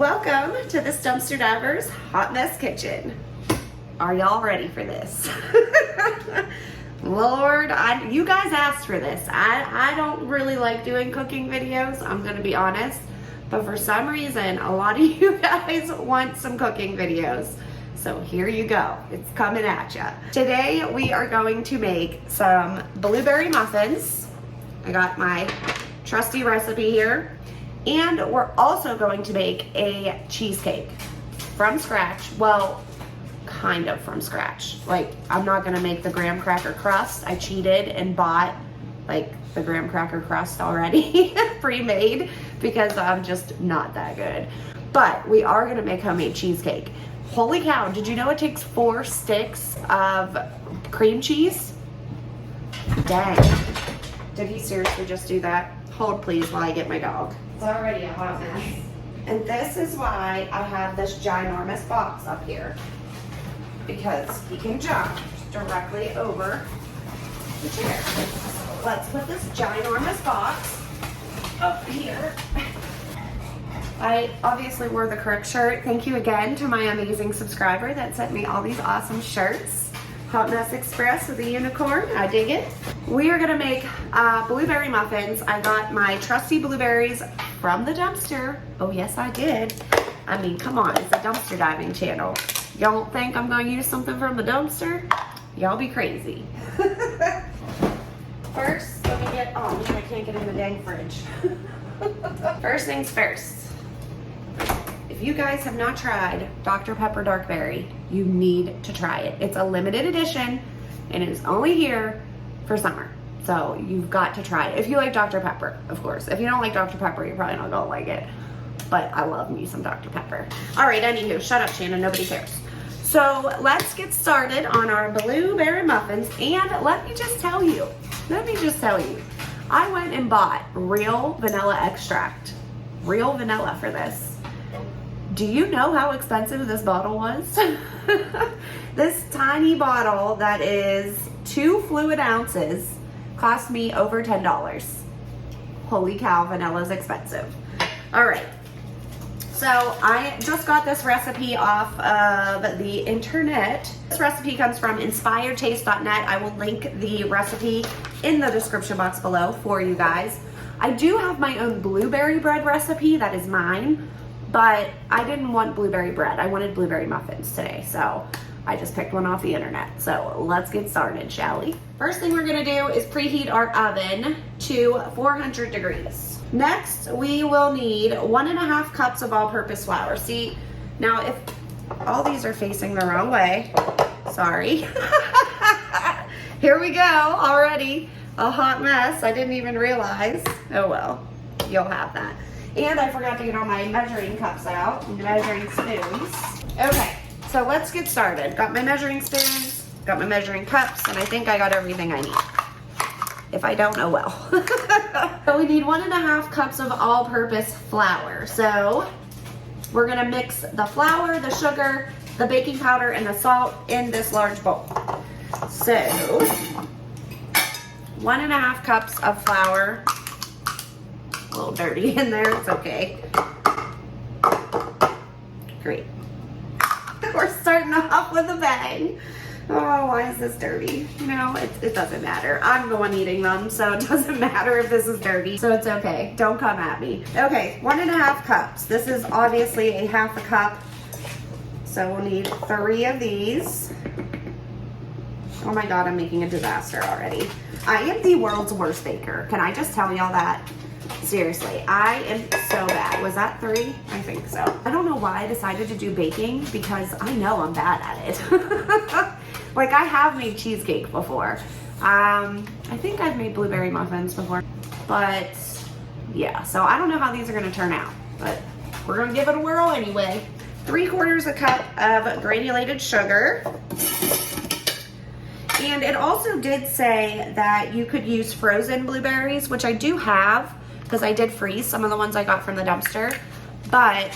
Welcome to this Dumpster Divers Hot Mess Kitchen. Are y'all ready for this? Lord, you guys asked for this. I don't really like doing cooking videos, I'm gonna be honest. But for some reason, a lot of you guys want some cooking videos. So here you go, it's coming at ya. Today we are going to make some blueberry muffins. I got my trusty recipe here. And we're also going to make a cheesecake from scratch. Well, kind of from scratch. Like, I'm not gonna make the graham cracker crust. I cheated and bought like the graham cracker crust already pre-made because I'm just not that good. But we are gonna make homemade cheesecake. Holy cow, did you know it takes 4 sticks of cream cheese? Dang. Did he seriously just do that? Hold please while I get my dog. It's already a hot mess. And this is why I have this ginormous box up here. Because he can jump directly over the chair. Let's put this ginormous box up here. I obviously wore the correct shirt. Thank you again to my amazing subscriber that sent me all these awesome shirts. Hot Mess Express with a unicorn, I dig it. We are gonna make blueberry muffins. I got my trusty blueberries from the dumpster. Oh yes, I did. I mean, come on, it's a dumpster diving channel. Y'all don't think I'm gonna use something from the dumpster? Y'all be crazy. First, let me get, oh man, I can't get in the dang fridge. First things first. If you guys have not tried Dr. Pepper Dark Berry, you need to try it. It's a limited edition and it is only here for summer. So you've got to try it. If you like Dr. Pepper, of course. If you don't like Dr. Pepper, you're probably not gonna like it. But I love me some Dr. Pepper. All right, anywho, shut up, Shannon, nobody cares. So let's get started on our blueberry muffins. And let me just tell you, I went and bought real vanilla extract. Real vanilla for this. Do you know how expensive this bottle was? This tiny bottle that is 2 fluid ounces cost me over $10. Holy cow, vanilla's expensive. All right, so I just got this recipe off of the internet. This recipe comes from inspiredtaste.net. I will link the recipe in the description box below for you guys. I do have my own blueberry bread recipe that is mine. But I didn't want blueberry bread. I wanted blueberry muffins today, so I just picked one off the internet. So let's get started, shall we? First thing we're gonna do is preheat our oven to 400 degrees. Next, we will need 1.5 cups of all-purpose flour. See, now if all these are facing the wrong way, sorry. Here we go, already a hot mess. I didn't even realize. Oh well, you'll have that. And I forgot to get all my measuring cups out, and measuring spoons. Okay, so let's get started. Got my measuring spoons, got my measuring cups, and I think I got everything I need. If I don't, oh well. So we need 1.5 cups of all-purpose flour. So we're gonna mix the flour, the sugar, the baking powder, and the salt in this large bowl. So 1.5 cups of flour. A little dirty in there, it's okay. Great. We're starting off with a bang. Oh, why is this dirty? You know, it doesn't matter. I'm the one eating them, so it doesn't matter if this is dirty. So it's okay, don't come at me. Okay, 1.5 cups. This is obviously a 1/2 cup. So we'll need 3 of these. Oh my God, I'm making a disaster already. I am the world's worst baker. Can I just tell y'all that? Seriously, I am so bad. Was that 3? I think so. I don't know why I decided to do baking because I know I'm bad at it. Like I have made cheesecake before. I think I've made blueberry muffins before, but yeah, so I don't know how these are gonna turn out, but we're gonna give it a whirl anyway. 3/4 cup of granulated sugar. And it also did say that you could use frozen blueberries, which I do have, because I did freeze some of the ones I got from the dumpster, but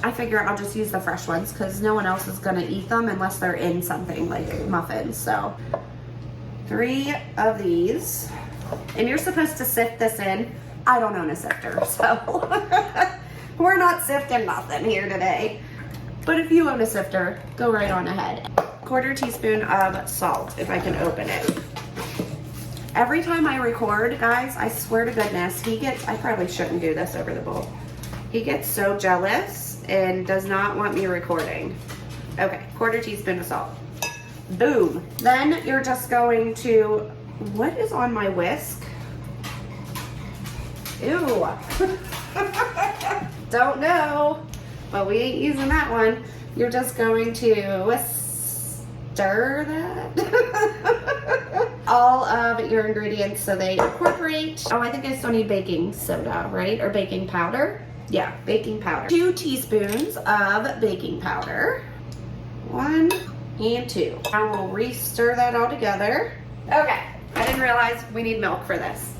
I figure I'll just use the fresh ones because no one else is gonna eat them unless they're in something like muffins. So 3 of these, and you're supposed to sift this in. I don't own a sifter, so We're not sifting nothing here today. But if you own a sifter, go right on ahead. 1/4 teaspoon of salt, if I can open it. Every time I record, guys, I swear to goodness, I probably shouldn't do this over the bowl. He gets so jealous and does not want me recording. Okay, 1/4 teaspoon of salt. Boom. Then you're just going to, what is on my whisk? Ew. Don't know, but we ain't using that one. You're just going to stir that. All of your ingredients so they incorporate. Oh, I think I still need baking soda, right? Or baking powder? Yeah, baking powder. 2 teaspoons of baking powder. 1 and 2. I will re-stir that all together. Okay, I didn't realize we need milk for this.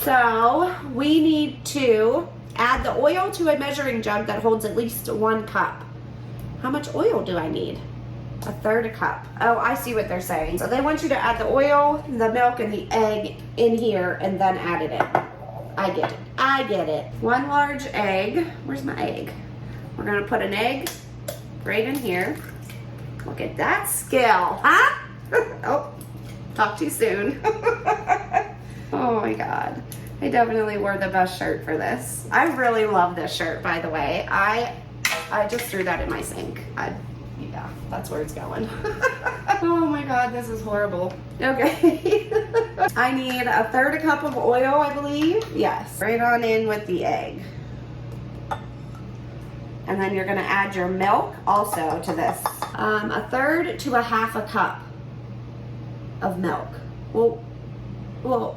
So we need to add the oil to a measuring jug that holds at least 1 cup. How much oil do I need? 1/3 cup. Oh, I see what they're saying. So they want you to add the oil, the milk, and the egg in here and then add it in. I get it. I get it. 1 large egg. Where's my egg? We're gonna put an egg right in here. Look at that skill, huh? Oh, talk too soon. Oh my God. I definitely wore the best shirt for this. I really love this shirt, by the way. I just threw that in my sink. Yeah, that's where it's going. Oh my God, this is horrible. Okay. I need 1/3 cup of oil, I believe. Yes, right on in with the egg. And then you're gonna add your milk also to this. 1/3 to 1/2 cup of milk. Well,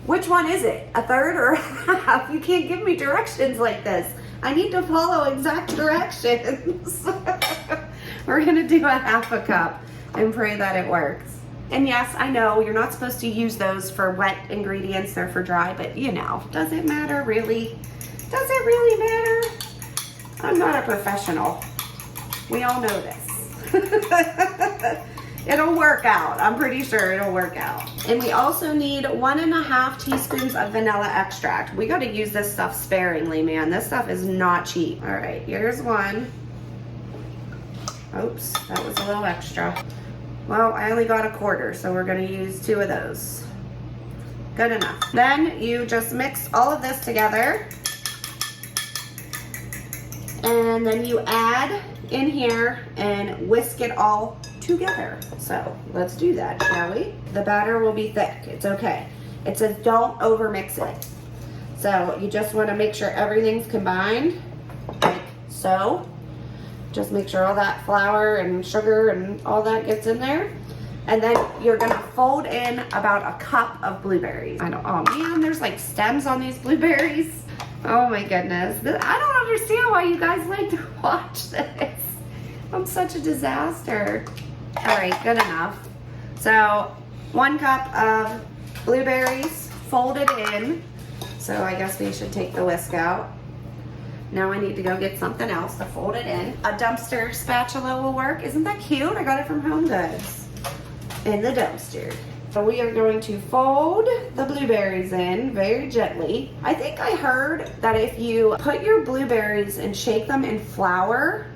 which one is it? 1/3 or 1/2? You can't give me directions like this. I need to follow exact directions. We're gonna do 1/2 cup and pray that it works. And yes, I know you're not supposed to use those for wet ingredients, they're for dry, but you know, does it matter really? Does it really matter? I'm not a professional. We all know this. It'll work out. I'm pretty sure it'll work out. And we also need 1.5 teaspoons of vanilla extract. We gotta use this stuff sparingly, man. This stuff is not cheap. All right, here's 1. Oops, that was a little extra. Well, I only got 1/4, so we're gonna use 2 of those. Good enough. Then you just mix all of this together. And then you add in here and whisk it all together. So let's do that, shall we? The batter will be thick. It's okay. It says don't over mix it. So you just want to make sure everything's combined, like so. Just make sure all that flour and sugar and all that gets in there. And then you're gonna fold in about 1 cup of blueberries. Oh man, there's like stems on these blueberries. Oh my goodness. I don't understand why you guys like to watch this. I'm such a disaster. All right, good enough. So 1 cup of blueberries folded in. So I guess we should take the whisk out. Now I need to go get something else to fold it in. A dumpster spatula will work. Isn't that cute? I got it from Home Goods. In the dumpster. So we are going to fold the blueberries in very gently. I think I heard that if you put your blueberries and shake them in flour,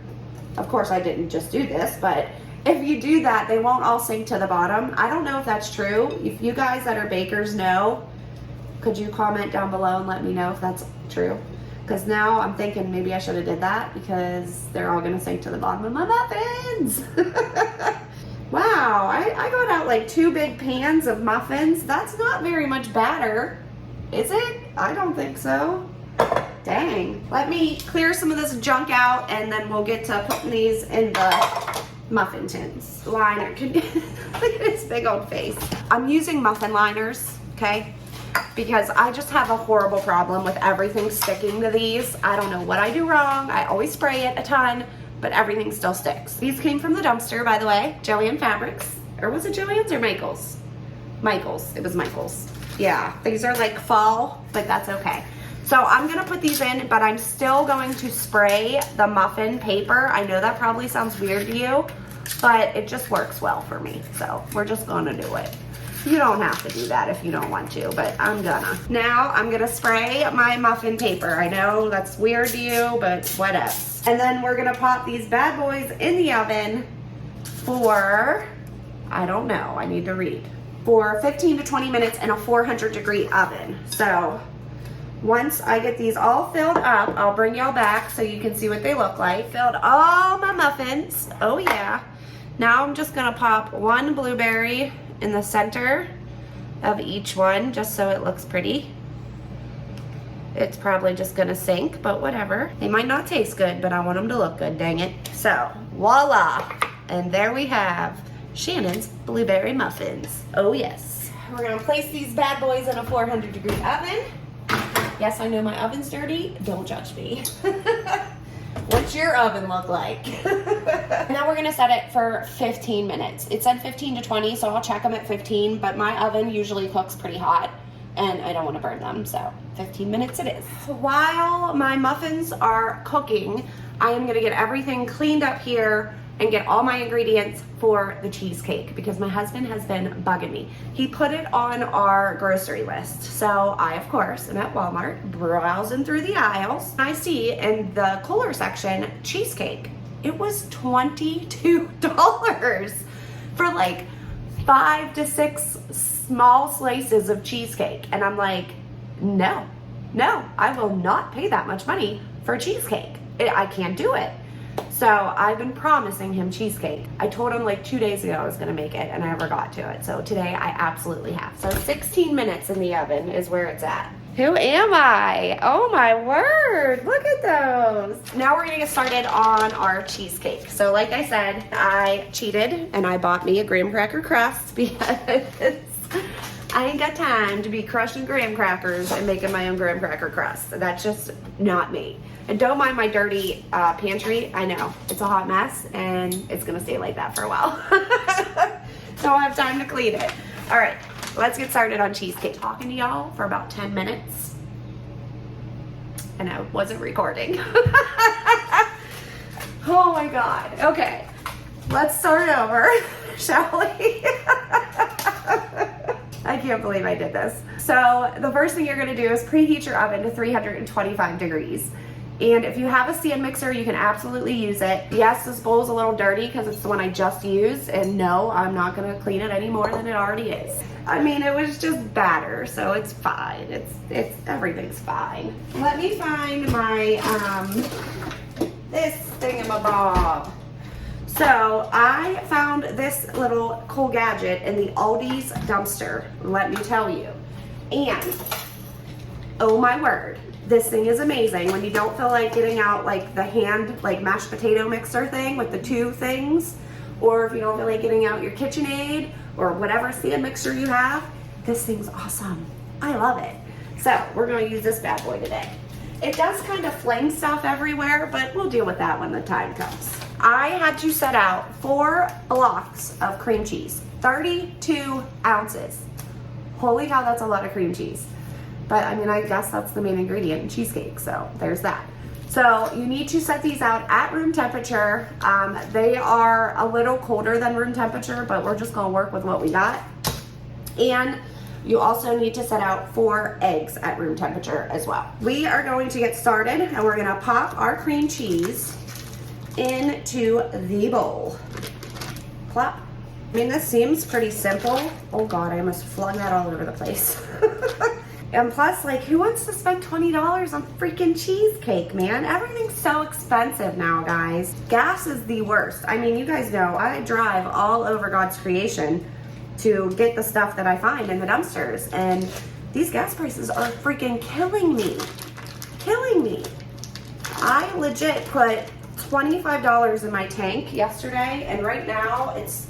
of course I didn't just do this, but if you do that, they won't all sink to the bottom. I don't know if that's true. If you guys that are bakers know, could you comment down below and let me know if that's true? Because now I'm thinking maybe I should have did that because they're all gonna sink to the bottom of my muffins. Wow, I got out like 2 big pans of muffins. That's not very much batter, is it? I don't think so. Dang. Let me clear some of this junk out and then we'll get to putting these in the muffin tins. Liner, look at his big old face. I'm using muffin liners, okay? Because I just have a horrible problem with everything sticking to these. I don't know what I do wrong. I always spray it a ton, but everything still sticks. These came from the dumpster, by the way. Joann Fabrics. Or was it Joann's or Michael's? Michael's. It was Michael's. Yeah, these are like fall, but that's okay. So I'm gonna put these in, but I'm still going to spray the muffin paper. I know that probably sounds weird to you, but it just works well for me. So we're just gonna do it. You don't have to do that if you don't want to, but I'm gonna. Now I'm gonna spray my muffin paper. I know that's weird to you, but what else? And then we're gonna pop these bad boys in the oven for, I don't know, I need to read, for 15 to 20 minutes in a 400-degree oven. So once I get these all filled up, I'll bring y'all back so you can see what they look like. Filled all my muffins, oh yeah. Now I'm just gonna pop one blueberry in the center of each one just so it looks pretty. It's probably just gonna sink, but whatever. They might not taste good, but I want them to look good, dang it. So, voila. And there we have Shannon's blueberry muffins. Oh yes. We're gonna place these bad boys in a 400-degree oven. Yes, I know my oven's dirty. Don't judge me. What's your oven look like? Now we're gonna set it for 15 minutes. It said 15 to 20, so I'll check them at 15, but my oven usually cooks pretty hot and I don't wanna burn them, so 15 minutes it is. While my muffins are cooking, I am gonna get everything cleaned up here and get all my ingredients for the cheesecake because my husband has been bugging me. He put it on our grocery list. So I, of course, am at Walmart browsing through the aisles. I see in the cooler section, cheesecake. It was $22 for like 5 to 6 small slices of cheesecake. And I'm like, no, I will not pay that much money for cheesecake. I can't do it. So I've been promising him cheesecake. I told him like 2 days ago I was gonna make it and I never got to it. So today I absolutely have. So 16 minutes in the oven is where it's at. Who am I? Oh my word, look at those. Now we're gonna get started on our cheesecake. So like I said, I cheated and I bought me a graham cracker crust because I ain't got time to be crushing graham crackers and making my own graham cracker crust. That's just not me. And don't mind my dirty pantry. I know, it's a hot mess and it's gonna stay like that for a while. Don't have time to clean it. All right, let's get started on cheesecake. Talking to y'all for about 10 minutes. And I wasn't recording. Oh my God, okay. Let's start over, shall we? I can't believe I did this. So the first thing you're gonna do is preheat your oven to 325 degrees. And if you have a stand mixer, you can absolutely use it. Yes, this bowl's a little dirty because it's the one I just used, and no, I'm not gonna clean it any more than it already is. I mean, it was just batter, so it's fine. It's everything's fine. Let me find my, this thingamabob. So I found this little cool gadget in the Aldi's dumpster, let me tell you. And, oh my word, this thing is amazing when you don't feel like getting out like the hand, like mashed potato mixer thing with the 2 things, or if you don't feel like getting out your KitchenAid or whatever stand mixer you have, this thing's awesome. I love it. So we're gonna use this bad boy today. It does kind of fling stuff everywhere, but we'll deal with that when the time comes. I had to set out 4 blocks of cream cheese, 32 ounces. Holy cow, that's a lot of cream cheese. But I mean, I guess that's the main ingredient in cheesecake, so there's that. So you need to set these out at room temperature. They are a little colder than room temperature, but we're just gonna work with what we got. And you also need to set out 4 eggs at room temperature as well. We are going to get started and we're gonna pop our cream cheese into the bowl. Plop. I mean, this seems pretty simple. Oh God, I almost flung that all over the place. And plus, like, who wants to spend $20 on freaking cheesecake, man? Everything's so expensive now, guys. Gas is the worst. I mean, you guys know, I drive all over God's creation to get the stuff that I find in the dumpsters. And these gas prices are freaking killing me. Killing me. I legit put $25 in my tank yesterday, and right now it's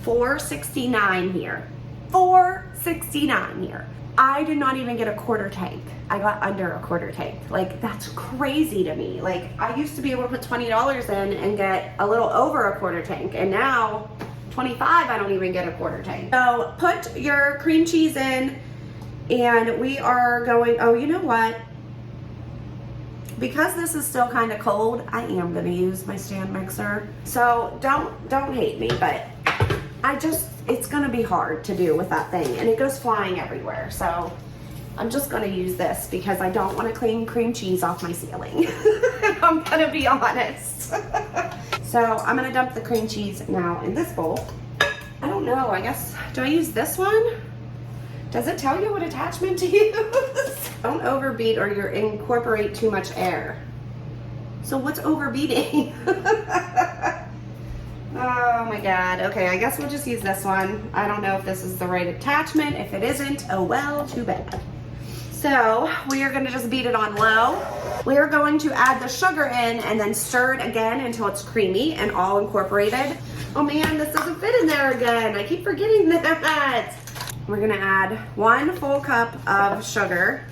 $4.69 here. $4.69 here. I did not even get a quarter tank. I got under a quarter tank. Like, that's crazy to me. Like, I used to be able to put $20 in and get a little over a quarter tank, and now 25, I don't even get a quarter tank. So put your cream cheese in, and we are going, oh, you know what? Because this is still kind of cold, I am gonna use my stand mixer. So don't hate me, but it's gonna be hard to do with that thing, and it goes flying everywhere. So I'm just gonna use this because I don't wanna clean cream cheese off my ceiling. I'm gonna be honest. So I'm gonna dump the cream cheese now in this bowl. I don't know, I guess, do I use this one? Does it tell you what attachment to use? Don't overbeat or you incorporate too much air. So what's overbeating? Oh my God. Okay, I guess we'll just use this one. I don't know if this is the right attachment. If it isn't, oh well, too bad. So we are gonna just beat it on low. We are going to add the sugar in and then stir it again until it's creamy and all incorporated. Oh man, this doesn't fit in there again. I keep forgetting that. We're gonna add 1 full cup of sugar.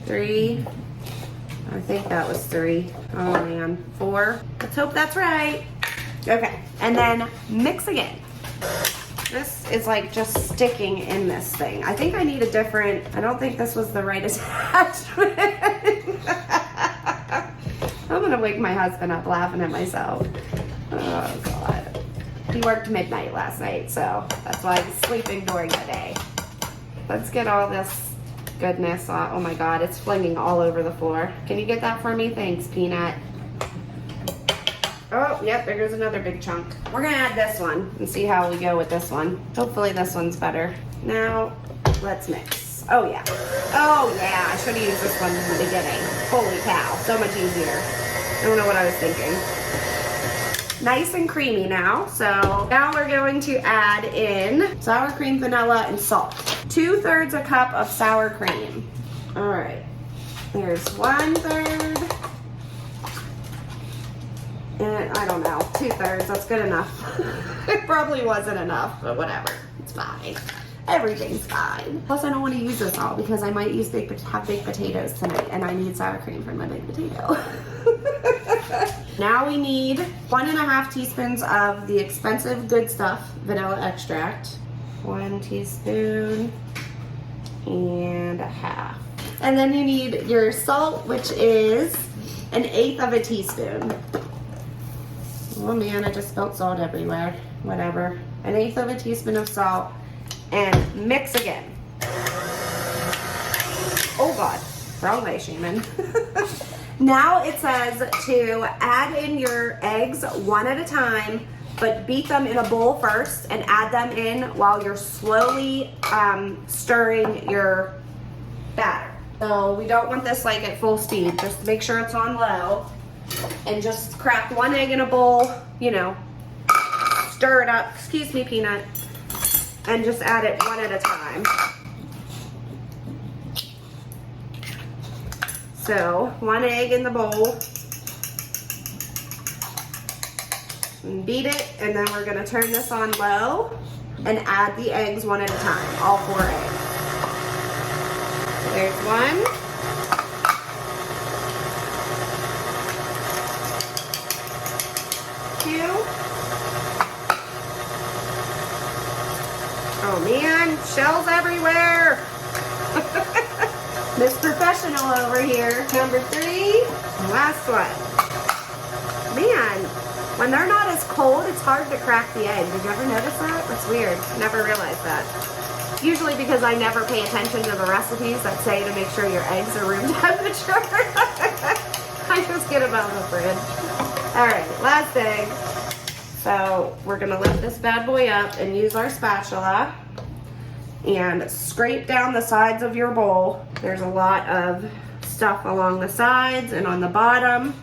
3, I think that was 3. Oh man, 4. Let's hope that's right. Okay, and then mix again. This is like just sticking in this thing. I think I need a different, I don't think this was the right attachment. I'm gonna wake my husband up laughing at myself. Oh God. He worked midnight last night, so that's why he's sleeping during the day. Let's get all this goodness on. Oh my God, it's flinging all over the floor. Can you get that for me? Thanks, Peanut. Oh, yep, there goes another big chunk. We're gonna add this one and see how we go with this one. Hopefully this one's better. Now, let's mix. Oh yeah. Oh yeah, I should have used this one in the beginning. Holy cow, so much easier. I don't know what I was thinking. Nice and creamy now. So now we're going to add in sour cream, vanilla, and salt. 2/3 a cup of sour cream. All right, there's 1/3. And I don't know, 2/3, that's good enough. It probably wasn't enough, but whatever, it's fine. Everything's fine. Plus I don't want to use this all because I might have baked potatoes tonight and I need sour cream for my baked potato. Now we need 1.5 teaspoons of the expensive good stuff, vanilla extract. 1 teaspoon and 1/2. And then you need your salt, which is 1/8 of a teaspoon. Oh man, I just spilled salt everywhere. Whatever. 1/8 of a teaspoon of salt and mix again. Oh God, wrong way, Shaman. Now it says to add in your eggs one at a time, but beat them in a bowl first and add them in while you're slowly stirring your batter. So we don't want this like at full speed. Just make sure it's on low and just crack 1 egg in a bowl, you know, stir it up, excuse me, Peanut, and just add it 1 at a time. So 1 egg in the bowl, and beat it, and then we're gonna turn this on low and add the eggs 1 at a time, all 4 eggs. So there's 1. Oh man, shells everywhere. Miss Professional over here. Number 3, last one. Man, when they're not as cold, it's hard to crack the egg. Did you ever notice that? That's weird. Never realized that. Usually because I never pay attention to the recipes that say to make sure your eggs are room temperature. I just get them out of the fridge. All right, last egg. So we're gonna lift this bad boy up and use our spatula and scrape down the sides of your bowl. There's a lot of stuff along the sides and on the bottom,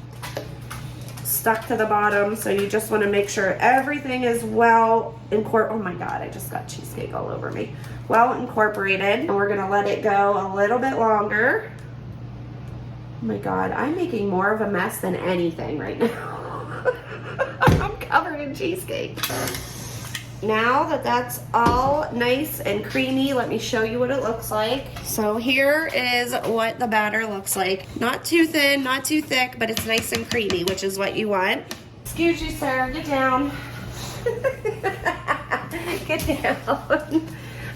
stuck to the bottom. So you just wanna make sure everything is well incorporated. Oh my God, I just got cheesecake all over me. Well incorporated, and we're gonna let it go a little bit longer. Oh my God, I'm making more of a mess than anything right now. I'm covered in cheesecake. Now that that's all nice and creamy, let me show you what it looks like. So here is what the batter looks like. Not too thin, not too thick, but it's nice and creamy, which is what you want. Excuse you, sir, get down. Get down.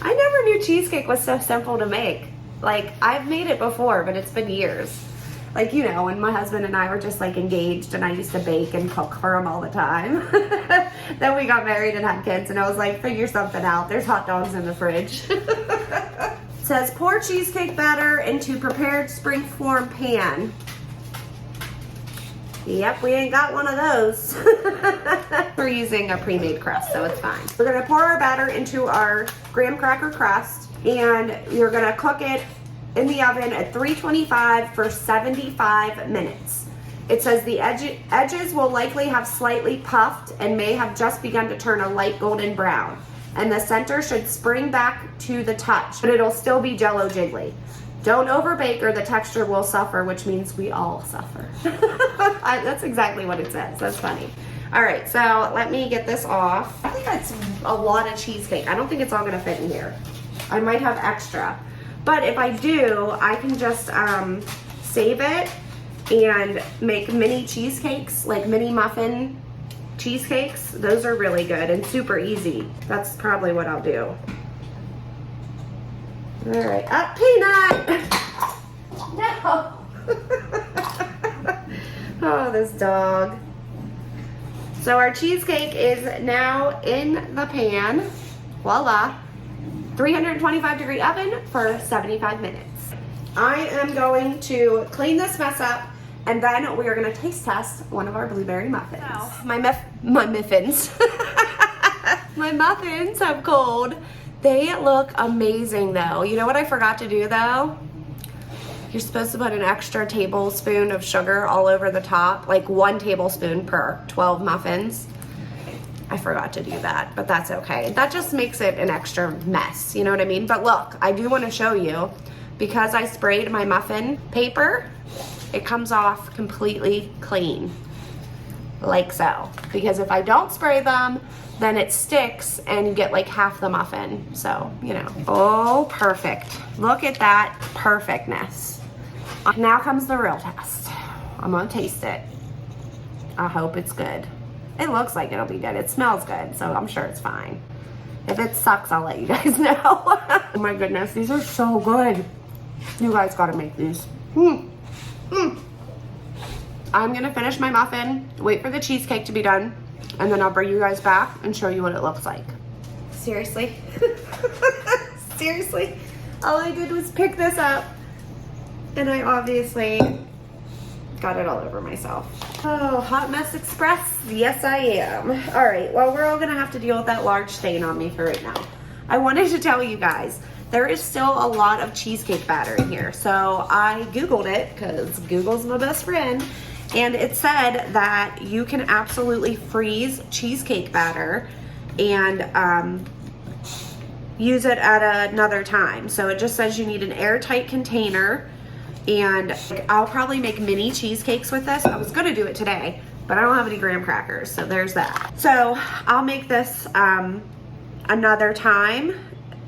I never knew cheesecake was so simple to make. Like, I've made it before, but it's been years. Like, you know, when my husband and I were just like engaged and I used to bake and cook for him all the time. Then we got married and had kids and I was like, figure something out. There's hot dogs in the fridge. It says pour cheesecake batter into prepared springform pan. Yep, we ain't got one of those. We're using a pre-made crust, so it's fine. We're gonna pour our batter into our graham cracker crust and you're gonna cook it in the oven at 325 for 75 minutes. It says the edges will likely have slightly puffed and may have just begun to turn a light golden brown. And the center should spring back to the touch, but it'll still be jello jiggly. Don't overbake or the texture will suffer, which means we all suffer. That's exactly what it says. That's funny. All right, so let me get this off. I think that's a lot of cheesecake. I don't think it's all gonna fit in here. I might have extra. But if I do, I can just save it and make mini cheesecakes, like mini muffin cheesecakes. Those are really good and super easy. That's probably what I'll do. All right, up Peanut! No! Oh, this dog. So our cheesecake is now in the pan. Voila. 325 degree oven for 75 minutes. I am going to clean this mess up and then we are going to taste test one of our blueberry muffins. Wow. My muffins. My muffins have cooled. They look amazing though. You know what I forgot to do though? You're supposed to put an extra tablespoon of sugar all over the top, like 1 tablespoon per 12 muffins. I forgot to do that, but that's okay. That just makes it an extra mess, you know what I mean? But look, I do want to show you, because I sprayed my muffin paper, it comes off completely clean, like so. Because if I don't spray them, then it sticks and you get like half the muffin. So, you know. Oh, perfect. Look at that perfectness. Now comes the real test. I'm gonna taste it. I hope it's good. It looks like it'll be good. It smells good, so I'm sure it's fine. If it sucks, I'll let you guys know. Oh my goodness, these are so good. You guys gotta make these. I'm gonna finish my muffin, wait for the cheesecake to be done, and then I'll bring you guys back and show you what it looks like. Seriously? Seriously? All I did was pick this up, and I obviously got it all over myself. Oh, Hot Mess Express? Yes, I am. All right, well, we're all gonna have to deal with that large stain on me for right now. I wanted to tell you guys, there is still a lot of cheesecake batter in here. So I Googled it, because Google's my best friend, and it said that you can absolutely freeze cheesecake batter and use it at another time. So it just says you need an airtight container, and I'll probably make mini cheesecakes with this. I was gonna do it today, but I don't have any graham crackers, so there's that. So I'll make this another time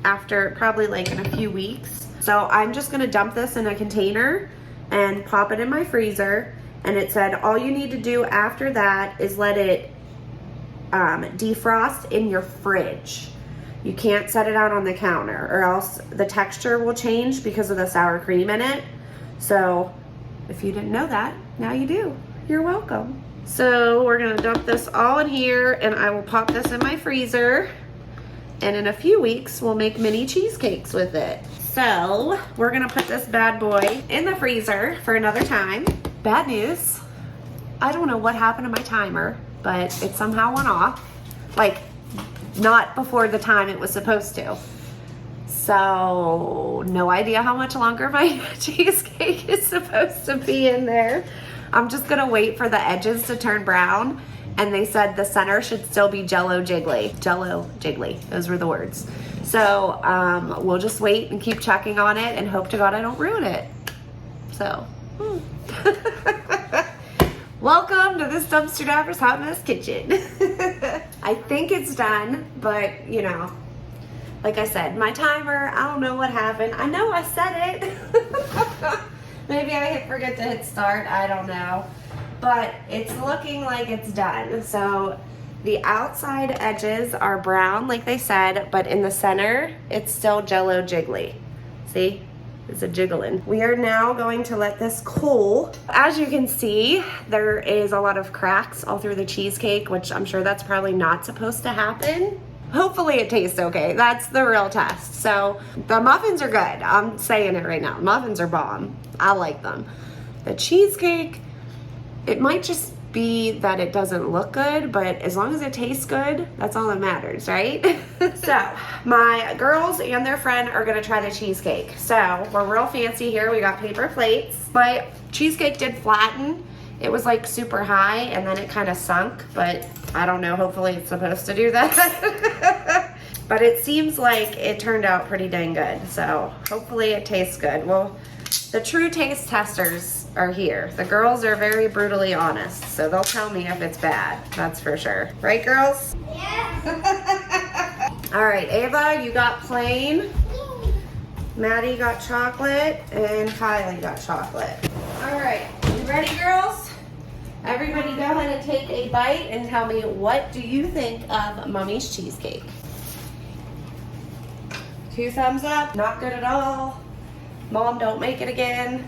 after probably like in a few weeks. So I'm just gonna dump this in a container and pop it in my freezer. And it said all you need to do after that is let it defrost in your fridge. You can't set it out on the counter or else the texture will change because of the sour cream in it. So if you didn't know that, now you do. You're welcome. So we're gonna dump this all in here and I will pop this in my freezer. And in a few weeks, we'll make mini cheesecakes with it. So we're gonna put this bad boy in the freezer for another time. Bad news, I don't know what happened to my timer, but it somehow went off. Like, not before the time it was supposed to. So, no idea how much longer my cheesecake is supposed to be in there. I'm just gonna wait for the edges to turn brown. And they said the center should still be jello jiggly. Jello jiggly, those were the words. So, we'll just wait and keep checking on it and hope to God I don't ruin it. So, welcome to this Dumpster Diver's Hot Mess Kitchen. I think it's done, but you know, like I said, my timer, I don't know what happened. I know I set it. Maybe I forget to hit start, I don't know. But it's looking like it's done. So the outside edges are brown like they said, but in the center, it's still jello jiggly. See? is a jiggling. We are now going to let this cool. As you can see, there is a lot of cracks all through the cheesecake, which I'm sure that's probably not supposed to happen. Hopefully it tastes okay. That's the real test. So the muffins are good. I'm saying it right now. Muffins are bomb. I like them. The cheesecake, it might just be that it doesn't look good, but as long as it tastes good, that's all that matters, right? So my girls and their friend are gonna try the cheesecake. So we're real fancy here. We got paper plates. My cheesecake did flatten. It was like super high and then it kind of sunk, but I don't know, hopefully it's supposed to do that. But it seems like it turned out pretty dang good. So hopefully it tastes good. Well, the true taste testers are here. The girls are very brutally honest, so they'll tell me if it's bad, that's for sure. Right, girls? Yeah. All right, Ava, you got plain. Maddie got chocolate, and Kylie got chocolate. All right, you ready, girls? Everybody go ahead and take a bite and tell me, what do you think of Mommy's cheesecake? 2 thumbs up, not good at all. Mom, don't make it again.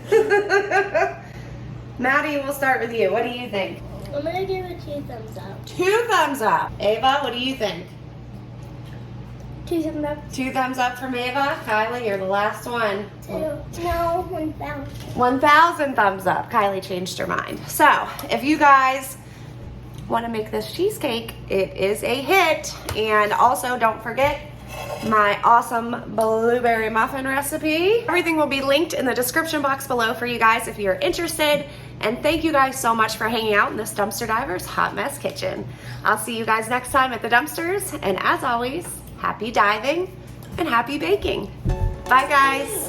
Maddie, we'll start with you. What do you think? I'm gonna give it 2 thumbs up. 2 thumbs up. Ava, what do you think? 2 thumbs up. 2 thumbs up from Ava. Kylie, you're the last one. 2. No, 1,000. 1,000 thumbs up. Kylie changed her mind. So, if you guys want to make this cheesecake, it is a hit. And also, don't forget my awesome blueberry muffin recipe. Everything will be linked in the description box below for you guys if you're interested. And thank you guys so much for hanging out in this Dumpster Divers Hot Mess Kitchen. I'll see you guys next time at the dumpsters. And as always, happy diving and happy baking. Bye, guys.